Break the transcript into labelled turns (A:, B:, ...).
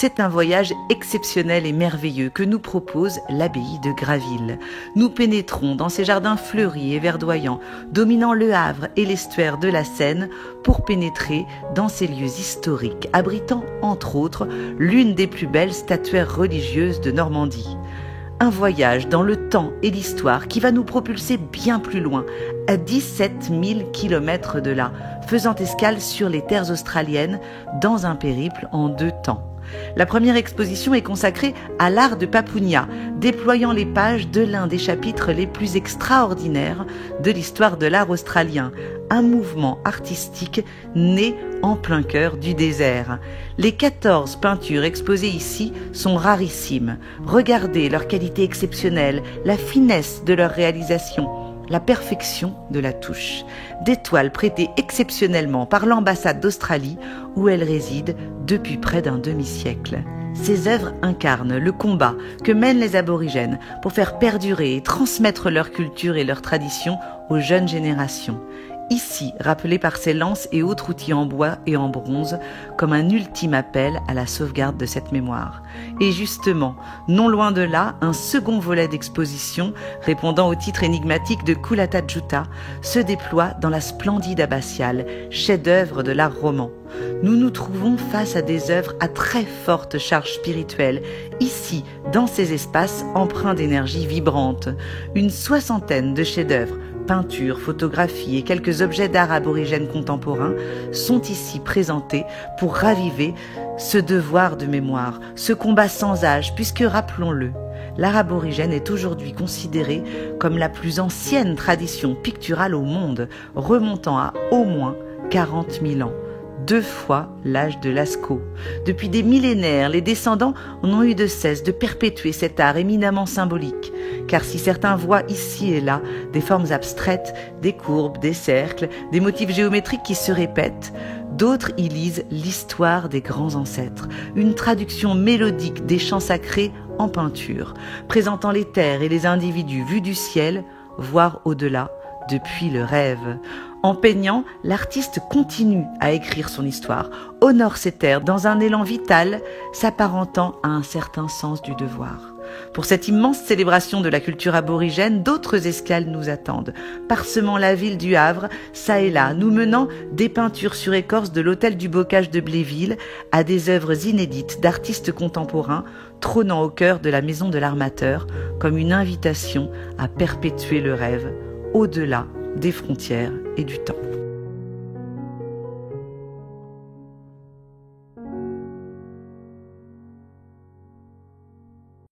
A: C'est un voyage exceptionnel et merveilleux que nous propose l'abbaye de Graville. Nous pénétrons dans ces jardins fleuris et verdoyants, dominant le Havre et l'estuaire de la Seine, pour pénétrer dans ces lieux historiques, abritant entre autres l'une des plus belles statuaires religieuses de Normandie. Un voyage dans le temps et l'histoire qui va nous propulser bien plus loin, à 17 000 kilomètres de là, faisant escale sur les terres australiennes dans un périple en 2 temps. La première exposition est consacrée à l'art de Papounia, déployant les pages de l'un des chapitres les plus extraordinaires de l'histoire de l'art australien, un mouvement artistique né en plein cœur du désert. Les 14 peintures exposées ici sont rarissimes. Regardez leur qualité exceptionnelle, la finesse de leur réalisation, la perfection de la touche. Des toiles prêtées exceptionnellement par l'ambassade d'Australie où elle réside depuis près d'un demi-siècle. Ces œuvres incarnent le combat que mènent les aborigènes pour faire perdurer et transmettre leur culture et leur tradition aux jeunes générations. Ici, rappelé par ces lances et autres outils en bois et en bronze, comme un ultime appel à la sauvegarde de cette mémoire. Et justement, non loin de là, un second volet d'exposition, répondant au titre énigmatique de Kulata Tjuta, se déploie dans la splendide abbatiale, chef-d'œuvre de l'art roman. Nous nous trouvons face à des œuvres à très forte charge spirituelle, ici, dans ces espaces empreints d'énergie vibrante. Une 60aine de chefs-d'œuvre, peintures, photographies et quelques objets d'art aborigène contemporain sont ici présentés pour raviver ce devoir de mémoire, ce combat sans âge, puisque, rappelons-le, l'art aborigène est aujourd'hui considéré comme la plus ancienne tradition picturale au monde, remontant à au moins 40 000 ans. 2 fois l'âge de Lascaux. Depuis des millénaires, les descendants n'ont eu de cesse de perpétuer cet art éminemment symbolique. Car si certains voient ici et là des formes abstraites, des courbes, des cercles, des motifs géométriques qui se répètent, d'autres y lisent l'histoire des grands ancêtres, une traduction mélodique des chants sacrés en peinture, présentant les terres et les individus vus du ciel, voire au-delà, depuis le rêve. En peignant, l'artiste continue à écrire son histoire, honore ses terres dans un élan vital, s'apparentant à un certain sens du devoir. Pour cette immense célébration de la culture aborigène, d'autres escales nous attendent, parsemant la ville du Havre, çà et là, nous menant des peintures sur écorce de l'hôtel du Bocage de Bléville à des œuvres inédites d'artistes contemporains, trônant au cœur de la maison de l'armateur, comme une invitation à perpétuer le rêve, au-delà des frontières et du temps.